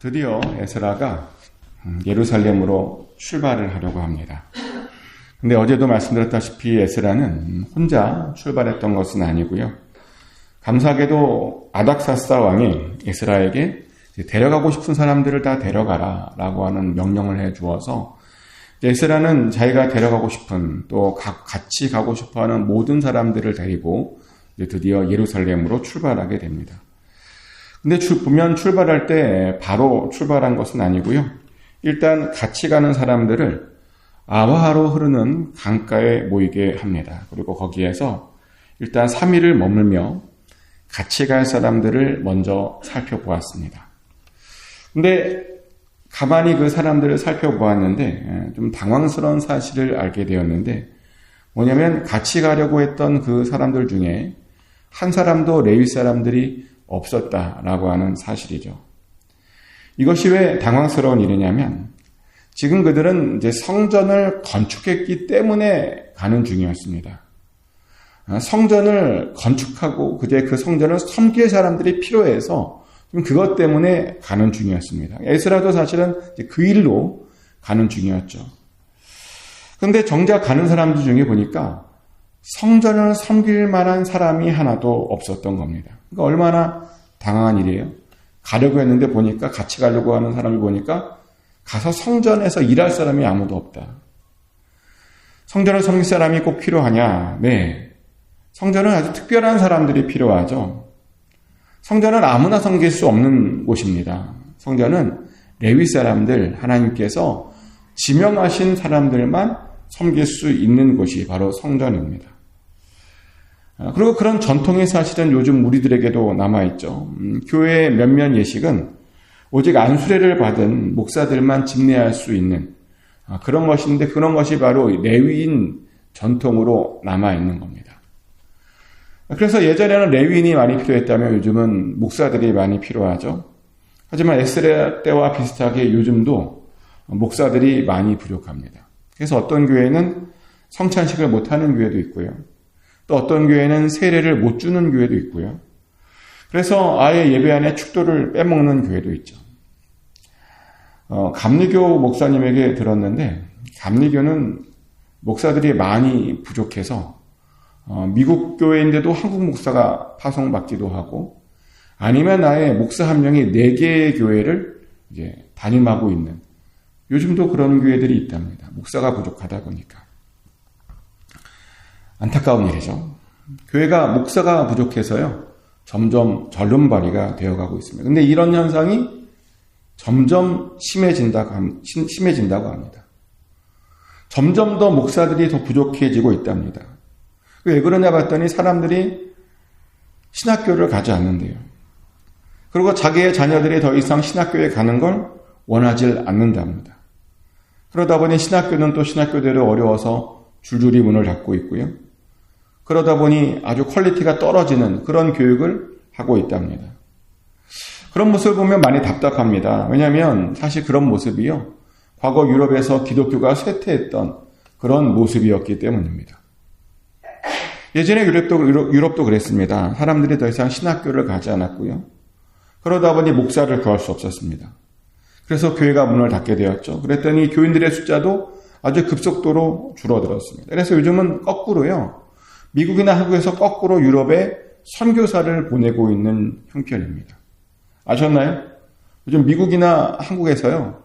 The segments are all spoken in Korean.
드디어 에스라가 예루살렘으로 출발을 하려고 합니다. 근데 어제도 말씀드렸다시피 에스라는 혼자 출발했던 것은 아니고요. 감사하게도 아닥사스다 왕이 에스라에게 데려가고 싶은 사람들을 다 데려가라 라고 하는 명령을 해 주어서 에스라는 자기가 데려가고 싶은 또 같이 가고 싶어하는 모든 사람들을 데리고 드디어 예루살렘으로 출발하게 됩니다. 근데 보면 출발할 때 바로 출발한 것은 아니고요. 일단 같이 가는 사람들을 아와하로 흐르는 강가에 모이게 합니다. 그리고 거기에서 일단 3일을 머물며 같이 갈 사람들을 먼저 살펴보았습니다. 근데 가만히 그 사람들을 살펴보았는데 좀 당황스러운 사실을 알게 되었는데 뭐냐면 같이 가려고 했던 그 사람들 중에 한 사람도 레위 사람들이 없었다라고 하는 사실이죠. 이것이 왜 당황스러운 일이냐면 지금 그들은 이제 성전을 건축했기 때문에 가는 중이었습니다. 성전을 건축하고 그제 그 성전을 섬길 사람들이 필요해서 그것 때문에 가는 중이었습니다. 에스라도 사실은 그 일로 가는 중이었죠. 그런데 정작 가는 사람들 중에 보니까 성전을 섬길 만한 사람이 하나도 없었던 겁니다. 그러니까 얼마나 당황한 일이에요. 가려고 했는데 보니까 같이 가려고 하는 사람이 보니까 가서 성전에서 일할 사람이 아무도 없다. 성전을 섬길 사람이 꼭 필요하냐? 네. 성전은 아주 특별한 사람들이 필요하죠. 성전은 아무나 섬길 수 없는 곳입니다. 성전은 레위 사람들, 하나님께서 지명하신 사람들만 섬길 수 있는 곳이 바로 성전입니다. 그리고 그런 전통이 사실은 요즘 우리들에게도 남아있죠. 교회의 몇몇 예식은 오직 안수례를 받은 목사들만 집례할 수 있는 그런 것인데 그런 것이 바로 레위인 전통으로 남아있는 겁니다. 그래서 예전에는 레위인이 많이 필요했다면 요즘은 목사들이 많이 필요하죠. 하지만 에스라 때와 비슷하게 요즘도 목사들이 많이 부족합니다. 그래서 어떤 교회는 성찬식을 못하는 교회도 있고요. 또 어떤 교회는 세례를 못 주는 교회도 있고요. 그래서 아예 예배 안에 축도를 빼먹는 교회도 있죠. 감리교 목사님에게 들었는데 감리교는 목사들이 많이 부족해서 미국 교회인데도 한국 목사가 파송받기도 하고 아니면 아예 목사 한 명이 4개의 교회를 이제 담임하고 있는 요즘도 그런 교회들이 있답니다. 목사가 부족하다 보니까. 안타까운 일이죠. 교회가 목사가 부족해서요. 점점 절름발이가 되어가고 있습니다. 그런데 이런 현상이 점점 심해진다고 합니다. 점점 더 목사들이 더 부족해지고 있답니다. 왜 그러냐 봤더니 사람들이 신학교를 가지 않는데요. 그리고 자기의 자녀들이 더 이상 신학교에 가는 걸 원하지 않는답니다. 그러다 보니 신학교는 또 신학교대로 어려워서 줄줄이 문을 닫고 있고요. 그러다 보니 아주 퀄리티가 떨어지는 그런 교육을 하고 있답니다. 그런 모습을 보면 많이 답답합니다. 왜냐하면 사실 그런 모습이요. 과거 유럽에서 기독교가 쇠퇴했던 그런 모습이었기 때문입니다. 예전에 유럽도 그랬습니다. 사람들이 더 이상 신학교를 가지 않았고요. 그러다 보니 목사를 구할 수 없었습니다. 그래서 교회가 문을 닫게 되었죠. 그랬더니 교인들의 숫자도 아주 급속도로 줄어들었습니다. 그래서 요즘은 거꾸로요. 미국이나 한국에서 거꾸로 유럽에 선교사를 보내고 있는 형편입니다. 아셨나요? 요즘 미국이나 한국에서요.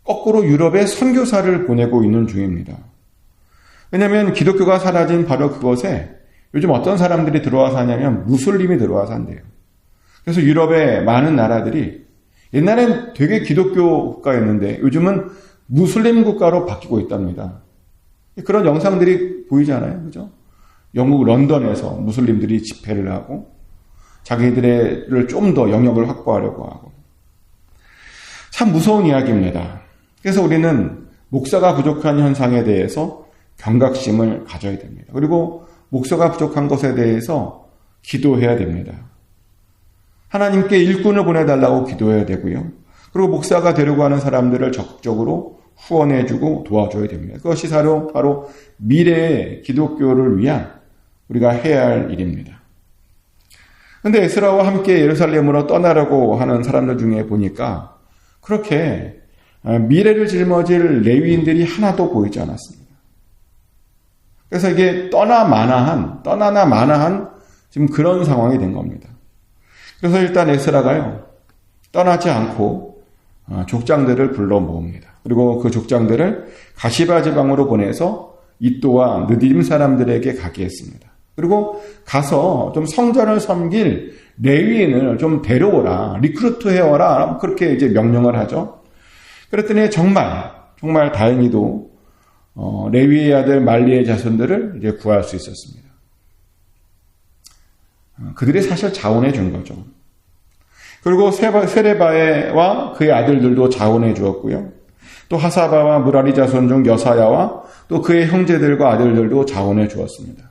거꾸로 유럽에 선교사를 보내고 있는 중입니다. 왜냐하면 기독교가 사라진 바로 그곳에 요즘 어떤 사람들이 들어와서 하냐면 무슬림이 들어와서 한대요. 그래서 유럽의 많은 나라들이 옛날엔 되게 기독교 국가였는데 요즘은 무슬림 국가로 바뀌고 있답니다. 그런 영상들이 보이잖아요. 그죠? 영국 런던에서 무슬림들이 집회를 하고 자기들을 좀 더 영역을 확보하려고 하고 참 무서운 이야기입니다. 그래서 우리는 목사가 부족한 현상에 대해서 경각심을 가져야 됩니다. 그리고 목사가 부족한 것에 대해서 기도해야 됩니다. 하나님께 일꾼을 보내달라고 기도해야 되고요. 그리고 목사가 되려고 하는 사람들을 적극적으로 후원해주고 도와줘야 됩니다. 그것이 바로 미래의 기독교를 위한 우리가 해야 할 일입니다. 그런데 에스라와 함께 예루살렘으로 떠나려고 하는 사람들 중에 보니까 그렇게 미래를 짊어질 레위인들이 하나도 보이지 않았습니다. 그래서 이게 떠나나 마나한 지금 그런 상황이 된 겁니다. 그래서 일단 에스라가요, 떠나지 않고 족장들을 불러 모읍니다. 그리고 그 족장들을 가시바 지방으로 보내서 이또와 느디림 사람들에게 가게 했습니다. 그리고 가서 좀 성전을 섬길 레위인을 좀 데려오라, 리크루트 해오라, 그렇게 이제 명령을 하죠. 그랬더니 정말 다행히도 레위의 아들 말리의 자손들을 이제 구할 수 있었습니다. 그들이 사실 자원해 준 거죠. 그리고 세레바와 그의 아들들도 자원해 주었고요. 또 하사바와 무라리 자손 중 여사야와 또 그의 형제들과 아들들도 자원해 주었습니다.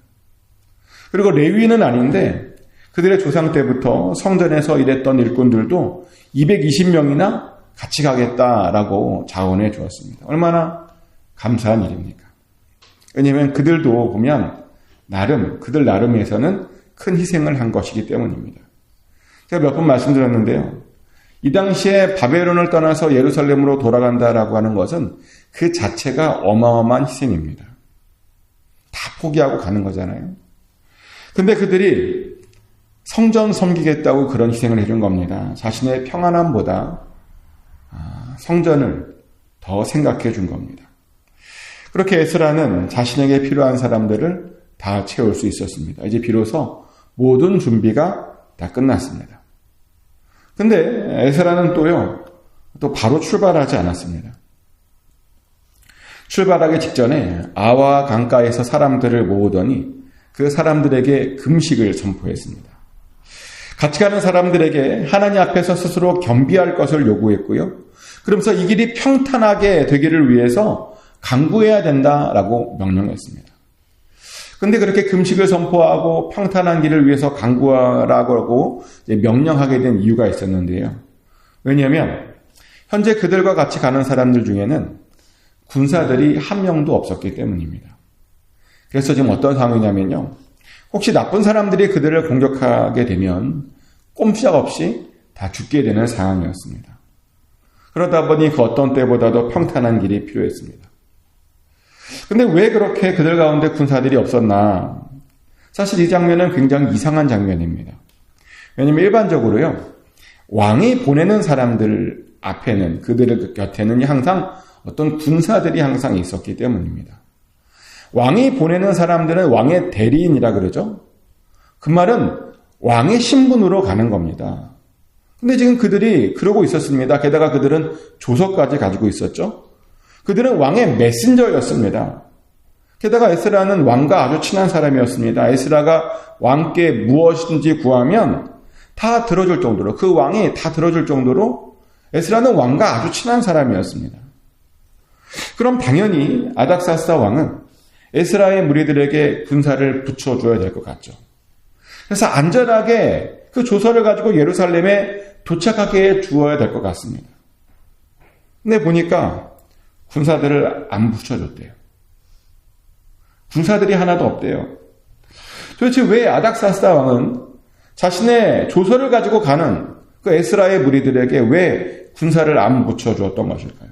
그리고 레위는 아닌데 그들의 조상 때부터 성전에서 일했던 일꾼들도 220명이나 같이 가겠다라고 자원해 주었습니다. 얼마나 감사한 일입니까? 왜냐하면 그들도 보면 그들 나름에서는 큰 희생을 한 것이기 때문입니다. 제가 몇 번 말씀드렸는데요. 이 당시에 바벨론을 떠나서 예루살렘으로 돌아간다라고 하는 것은 그 자체가 어마어마한 희생입니다. 다 포기하고 가는 거잖아요. 근데 그들이 성전 섬기겠다고 그런 희생을 해준 겁니다. 자신의 평안함보다 성전을 더 생각해 준 겁니다. 그렇게 에스라는 자신에게 필요한 사람들을 다 채울 수 있었습니다. 이제 비로소 모든 준비가 다 끝났습니다. 근데 에스라는 또 바로 출발하지 않았습니다. 출발하기 직전에 아와 강가에서 사람들을 모으더니 그 사람들에게 금식을 선포했습니다. 같이 가는 사람들에게 하나님 앞에서 스스로 겸비할 것을 요구했고요. 그러면서 이 길이 평탄하게 되기를 위해서 간구해야 된다라고 명령했습니다. 근데 그렇게 금식을 선포하고 평탄한 길을 위해서 간구하라고 명령하게 된 이유가 있었는데요. 왜냐하면 현재 그들과 같이 가는 사람들 중에는 군사들이 한 명도 없었기 때문입니다. 그래서 지금 어떤 상황이냐면요. 혹시 나쁜 사람들이 그들을 공격하게 되면 꼼짝없이 다 죽게 되는 상황이었습니다. 그러다 보니 그 어떤 때보다도 평탄한 길이 필요했습니다. 근데 왜 그렇게 그들 가운데 군사들이 없었나? 사실 이 장면은 굉장히 이상한 장면입니다. 왜냐하면 일반적으로요, 왕이 보내는 사람들 앞에는, 그들 곁에는 항상 어떤 군사들이 항상 있었기 때문입니다. 왕이 보내는 사람들은 왕의 대리인이라 그러죠. 그 말은 왕의 신분으로 가는 겁니다. 근데 지금 그들이 그러고 있었습니다. 게다가 그들은 조서까지 가지고 있었죠. 그들은 왕의 메신저였습니다. 게다가 에스라는 왕과 아주 친한 사람이었습니다. 에스라가 왕께 무엇인지 구하면 다 들어줄 정도로, 그 왕이 다 들어줄 정도로 에스라는 왕과 아주 친한 사람이었습니다. 그럼 당연히 아닥사스다 왕은 에스라의 무리들에게 군사를 붙여줘야 될 것 같죠. 그래서 안전하게 그 조서를 가지고 예루살렘에 도착하게 해 주어야 될 것 같습니다. 근데 보니까 군사들을 안 붙여줬대요. 군사들이 하나도 없대요. 도대체 왜 아닥사스다 왕은 자신의 조서를 가지고 가는 그 에스라의 무리들에게 왜 군사를 안 붙여주었던 것일까요?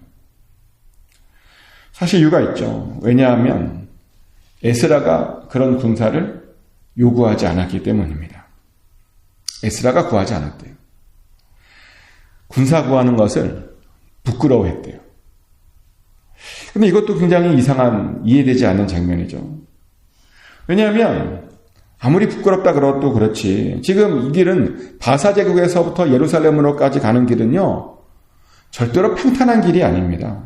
사실 이유가 있죠. 왜냐하면 에스라가 그런 군사를 요구하지 않았기 때문입니다. 에스라가 구하지 않았대요. 군사 구하는 것을 부끄러워했대요. 근데 이것도 굉장히 이상한, 이해되지 않는 장면이죠. 왜냐하면 아무리 부끄럽다 그래도 그렇지, 지금 이 길은 바사 제국에서부터 예루살렘으로까지 가는 길은요, 절대로 평탄한 길이 아닙니다.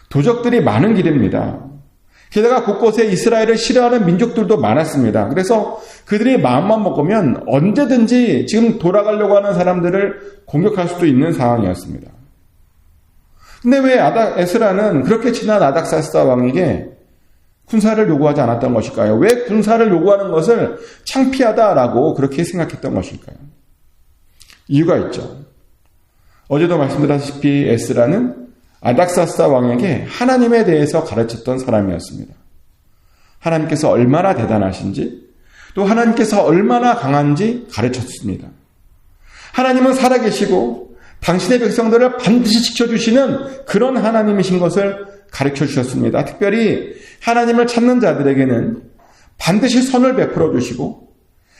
도적들이 많은 길입니다. 게다가 곳곳에 이스라엘을 싫어하는 민족들도 많았습니다. 그래서 그들이 마음만 먹으면 언제든지 지금 돌아가려고 하는 사람들을 공격할 수도 있는 상황이었습니다. 근데 왜 에스라는 그렇게 친한 아닥사스다 왕에게 군사를 요구하지 않았던 것일까요? 왜 군사를 요구하는 것을 창피하다라고 그렇게 생각했던 것일까요? 이유가 있죠. 어제도 말씀드렸다시피 에스라는 아닥사스다 왕에게 하나님에 대해서 가르쳤던 사람이었습니다. 하나님께서 얼마나 대단하신지, 또 하나님께서 얼마나 강한지 가르쳤습니다. 하나님은 살아계시고 당신의 백성들을 반드시 지켜주시는 그런 하나님이신 것을 가르쳐 주셨습니다. 특별히 하나님을 찾는 자들에게는 반드시 선을 베풀어 주시고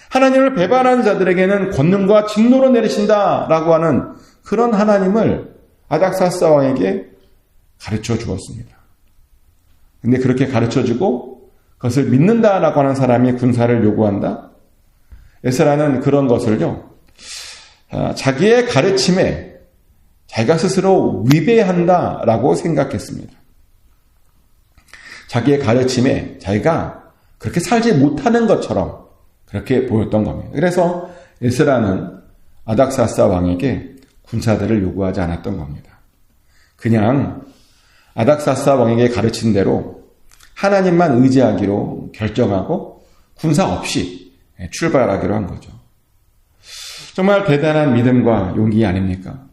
하나님을 배반하는 자들에게는 권능과 진노로 내리신다라고 하는 그런 하나님을 아닥사스다 왕에게 가르쳐 주었습니다. 근데 그렇게 가르쳐 주고 그것을 믿는다라고 하는 사람이 군사를 요구한다? 에스라는 그런 것을요, 자기의 가르침에 자기가 스스로 위배한다라고 생각했습니다. 자기의 가르침에 자기가 그렇게 살지 못하는 것처럼 그렇게 보였던 겁니다. 그래서 에스라는 아닥사스다 왕에게 군사들을 요구하지 않았던 겁니다. 그냥 아닥사스다 왕에게 가르친 대로 하나님만 의지하기로 결정하고 군사 없이 출발하기로 한 거죠. 정말 대단한 믿음과 용기 아닙니까?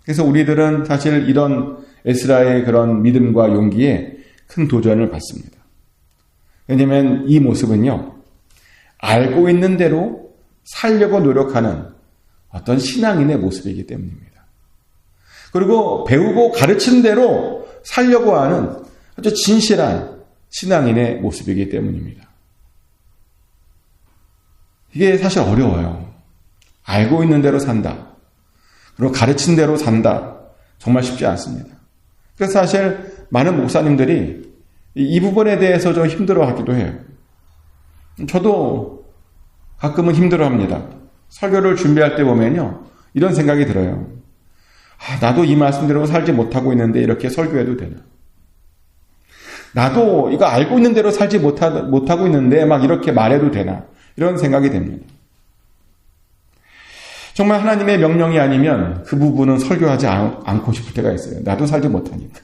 그래서 우리들은 사실 이런 에스라의 그런 믿음과 용기에 큰 도전을 받습니다. 왜냐하면 이 모습은요, 알고 있는 대로 살려고 노력하는 어떤 신앙인의 모습이기 때문입니다. 그리고 배우고 가르친 대로 살려고 하는 아주 진실한 신앙인의 모습이기 때문입니다. 이게 사실 어려워요. 알고 있는 대로 산다. 그리고 가르친 대로 산다. 정말 쉽지 않습니다. 그래서 사실 많은 목사님들이 이 부분에 대해서 좀 힘들어하기도 해요. 저도 가끔은 힘들어합니다. 설교를 준비할 때 보면요, 이런 생각이 들어요. 나도 이 말씀대로 살지 못하고 있는데 이렇게 설교해도 되나? 나도 이거 알고 있는 대로 살지 못하고 있는데 막 이렇게 말해도 되나? 이런 생각이 됩니다. 정말 하나님의 명령이 아니면 그 부분은 설교하지 않고 싶을 때가 있어요. 나도 살지 못하니까.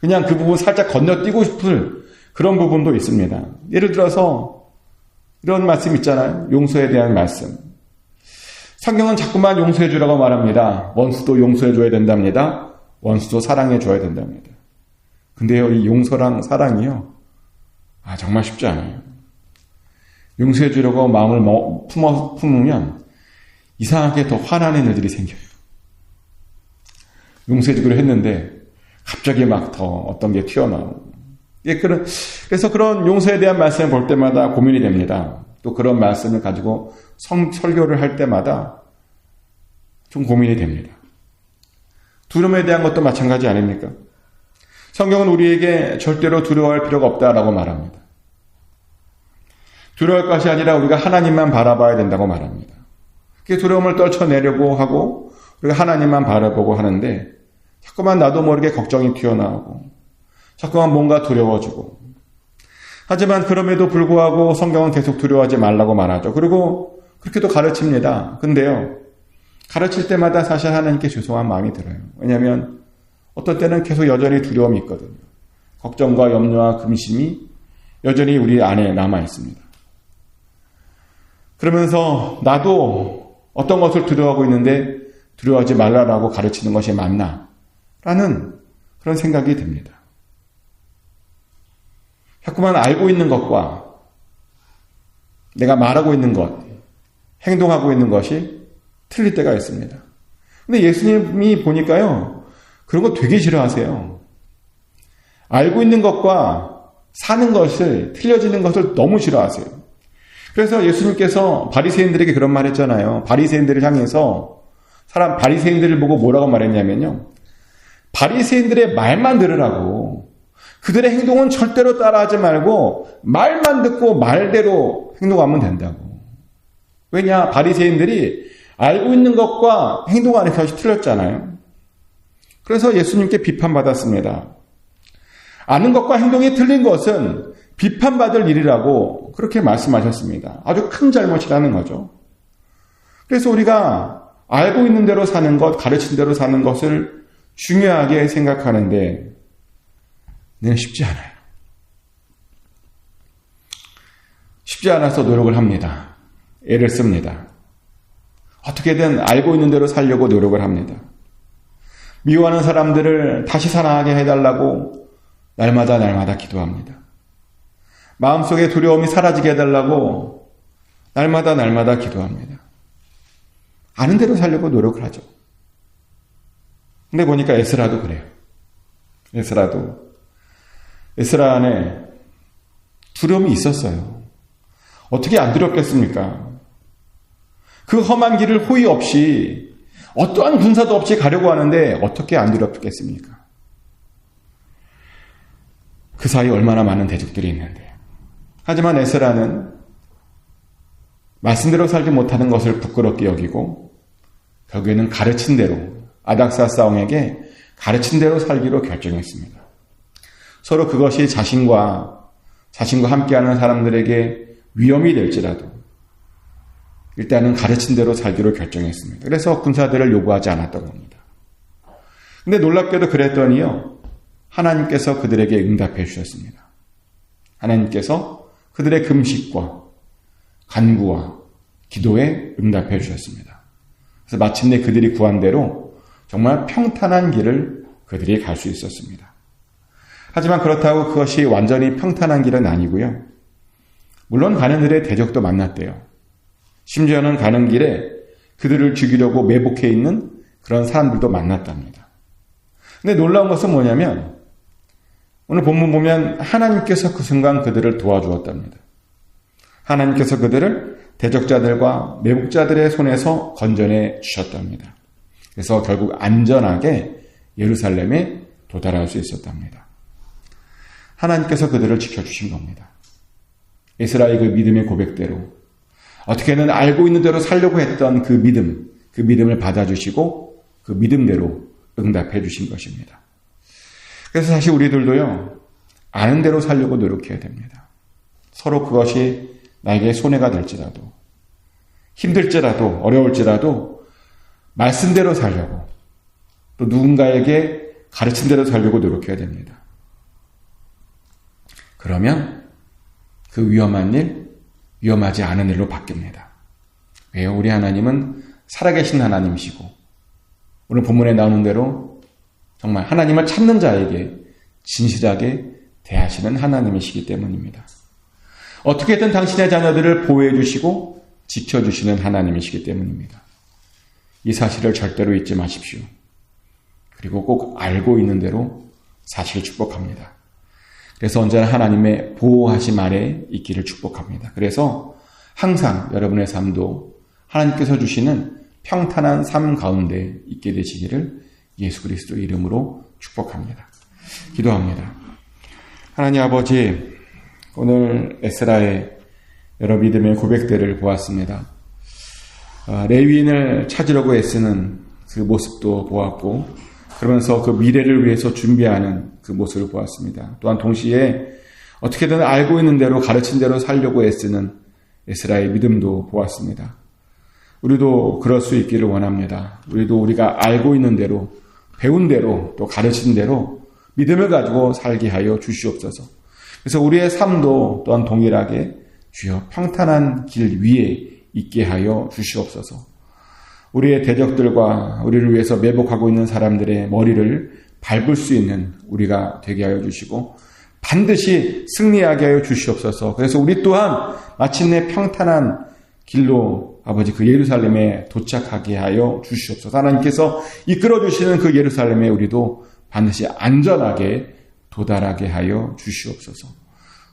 그냥 그 부분 살짝 건너뛰고 싶을 그런 부분도 있습니다. 예를 들어서 이런 말씀 있잖아요. 용서에 대한 말씀. 성경은 자꾸만 용서해 주라고 말합니다. 원수도 용서해 줘야 된답니다. 원수도 사랑해 줘야 된답니다. 근데요, 이 용서랑 사랑이요, 정말 쉽지 않아요. 용서해 주려고 마음을 품으면 이상하게 더 화나는 일들이 생겨요. 용서해 주기로 했는데 갑자기 막 더 어떤 게 튀어나오고. 그래서 그런 용서에 대한 말씀을 볼 때마다 고민이 됩니다. 또 그런 말씀을 가지고 설교를 할 때마다 좀 고민이 됩니다. 두려움에 대한 것도 마찬가지 아닙니까? 성경은 우리에게 절대로 두려워할 필요가 없다라고 말합니다. 두려워할 것이 아니라 우리가 하나님만 바라봐야 된다고 말합니다. 그 두려움을 떨쳐내려고 하고 우리가 하나님만 바라보고 하는데 자꾸만 나도 모르게 걱정이 튀어나오고 자꾸만 뭔가 두려워지고, 하지만 그럼에도 불구하고 성경은 계속 두려워하지 말라고 말하죠. 그리고 그렇게도 가르칩니다. 근데요, 가르칠 때마다 사실 하나님께 죄송한 마음이 들어요. 왜냐하면 어떤 때는 계속 여전히 두려움이 있거든요. 걱정과 염려와 근심이 여전히 우리 안에 남아 있습니다. 그러면서 나도 어떤 것을 두려워하고 있는데 두려워하지 말라라고 가르치는 것이 맞나? 라는 그런 생각이 듭니다. 자꾸만 알고 있는 것과 내가 말하고 있는 것, 행동하고 있는 것이 틀릴 때가 있습니다. 근데 예수님이 보니까요, 그런 거 되게 싫어하세요. 알고 있는 것과 사는 것을, 틀려지는 것을 너무 싫어하세요. 그래서 예수님께서 바리새인들에게 그런 말 했잖아요. 바리새인들을 향해서 바리새인들을 보고 뭐라고 말했냐면요, 바리새인들의 말만 들으라고, 그들의 행동은 절대로 따라하지 말고 말만 듣고 말대로 행동하면 된다고. 왜냐? 바리새인들이 알고 있는 것과 행동하는 것이 틀렸잖아요. 그래서 예수님께 비판받았습니다. 아는 것과 행동이 틀린 것은 비판받을 일이라고 그렇게 말씀하셨습니다. 아주 큰 잘못이라는 거죠. 그래서 우리가 알고 있는 대로 사는 것, 가르친 대로 사는 것을 중요하게 생각하는데 쉽지 않아요. 쉽지 않아서 노력을 합니다. 애를 씁니다. 어떻게든 알고 있는 대로 살려고 노력을 합니다. 미워하는 사람들을 다시 사랑하게 해달라고 날마다 기도합니다. 마음속에 두려움이 사라지게 해달라고 날마다 기도합니다. 아는 대로 살려고 노력을 하죠. 근데 보니까 에스라도 그래요. 에스라 안에 두려움이 있었어요. 어떻게 안 두렵겠습니까? 그 험한 길을 호의 없이 어떠한 군사도 없이 가려고 하는데 어떻게 안 두렵겠습니까? 그 사이 얼마나 많은 대적들이 있는데. 하지만 에스라는 말씀대로 살지 못하는 것을 부끄럽게 여기고 결국에는 가르친 대로 아닥사스왕에게 가르친 대로 살기로 결정했습니다. 서로 그것이 자신과 함께하는 사람들에게 위험이 될지라도 일단은 가르친 대로 살기로 결정했습니다. 그래서 군사들을 요구하지 않았던 겁니다. 근데 놀랍게도 그랬더니요, 하나님께서 그들에게 응답해 주셨습니다. 하나님께서 그들의 금식과 간구와 기도에 응답해 주셨습니다. 그래서 마침내 그들이 구한 대로 정말 평탄한 길을 그들이 갈 수 있었습니다. 하지만 그렇다고 그것이 완전히 평탄한 길은 아니고요. 물론 가는 길에 대적도 만났대요. 심지어는 가는 길에 그들을 죽이려고 매복해 있는 그런 사람들도 만났답니다. 근데 놀라운 것은 뭐냐면 오늘 본문 보면 하나님께서 그 순간 그들을 도와주었답니다. 하나님께서 그들을 대적자들과 매복자들의 손에서 건져내 주셨답니다. 그래서 결국 안전하게 예루살렘에 도달할 수 있었답니다. 하나님께서 그들을 지켜주신 겁니다. 에스라의 그 믿음의 고백대로 어떻게든 알고 있는 대로 살려고 했던 그 믿음을 받아주시고 그 믿음대로 응답해 주신 것입니다. 그래서 사실 우리들도요, 아는 대로 살려고 노력해야 됩니다. 서로 그것이 나에게 손해가 될지라도, 힘들지라도, 어려울지라도 말씀대로 살려고, 또 누군가에게 가르친 대로 살려고 노력해야 됩니다. 그러면 그 위험한 일, 위험하지 않은 일로 바뀝니다. 왜요? 우리 하나님은 살아계신 하나님이시고 오늘 본문에 나오는 대로 정말 하나님을 찾는 자에게 진실하게 대하시는 하나님이시기 때문입니다. 어떻게든 당신의 자녀들을 보호해 주시고 지켜주시는 하나님이시기 때문입니다. 이 사실을 절대로 잊지 마십시오. 그리고 꼭 알고 있는 대로 사실을 축복합니다. 그래서 언제나 하나님의 보호하심 아래 있기를 축복합니다. 그래서 항상 여러분의 삶도 하나님께서 주시는 평탄한 삶 가운데 있게 되시기를 예수 그리스도 이름으로 축복합니다. 기도합니다. 하나님 아버지, 오늘 에스라의 여러 믿음의 고백들을 보았습니다. 레위인을 찾으려고 애쓰는 그 모습도 보았고, 그러면서 그 미래를 위해서 준비하는 그 모습을 보았습니다. 또한 동시에 어떻게든 알고 있는 대로 가르친 대로 살려고 애쓰는 에스라의 믿음도 보았습니다. 우리도 그럴 수 있기를 원합니다. 우리도 우리가 알고 있는 대로, 배운 대로, 또 가르친 대로 믿음을 가지고 살게 하여 주시옵소서. 그래서 우리의 삶도 또한 동일하게 주여 평탄한 길 위에 있게 하여 주시옵소서. 우리의 대적들과 우리를 위해서 매복하고 있는 사람들의 머리를 밟을 수 있는 우리가 되게 하여 주시고 반드시 승리하게 하여 주시옵소서. 그래서 우리 또한 마침내 평탄한 길로 아버지 그 예루살렘에 도착하게 하여 주시옵소서. 하나님께서 이끌어 주시는 그 예루살렘에 우리도 반드시 안전하게 도달하게 하여 주시옵소서.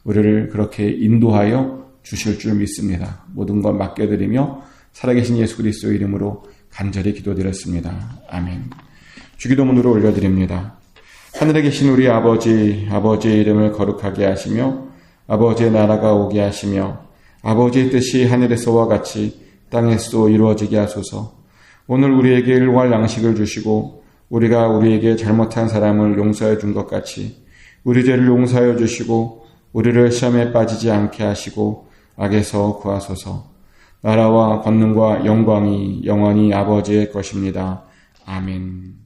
우리를 그렇게 인도하여 주실 줄 믿습니다. 모든 것 맡겨드리며 살아계신 예수 그리스도 이름으로 간절히 기도드렸습니다. 아멘. 주기도문으로 올려드립니다. 하늘에 계신 우리 아버지, 아버지의 이름을 거룩하게 하시며 아버지의 나라가 오게 하시며 아버지의 뜻이 하늘에서와 같이 땅에서도 이루어지게 하소서. 오늘 우리에게 일용할 양식을 주시고 우리가 우리에게 잘못한 사람을 용서해 준 것 같이 우리 죄를 용서하여 주시고 우리를 시험에 빠지지 않게 하시고 악에서 구하소서. 나라와 권능과 영광이 영원히 아버지의 것입니다. 아멘.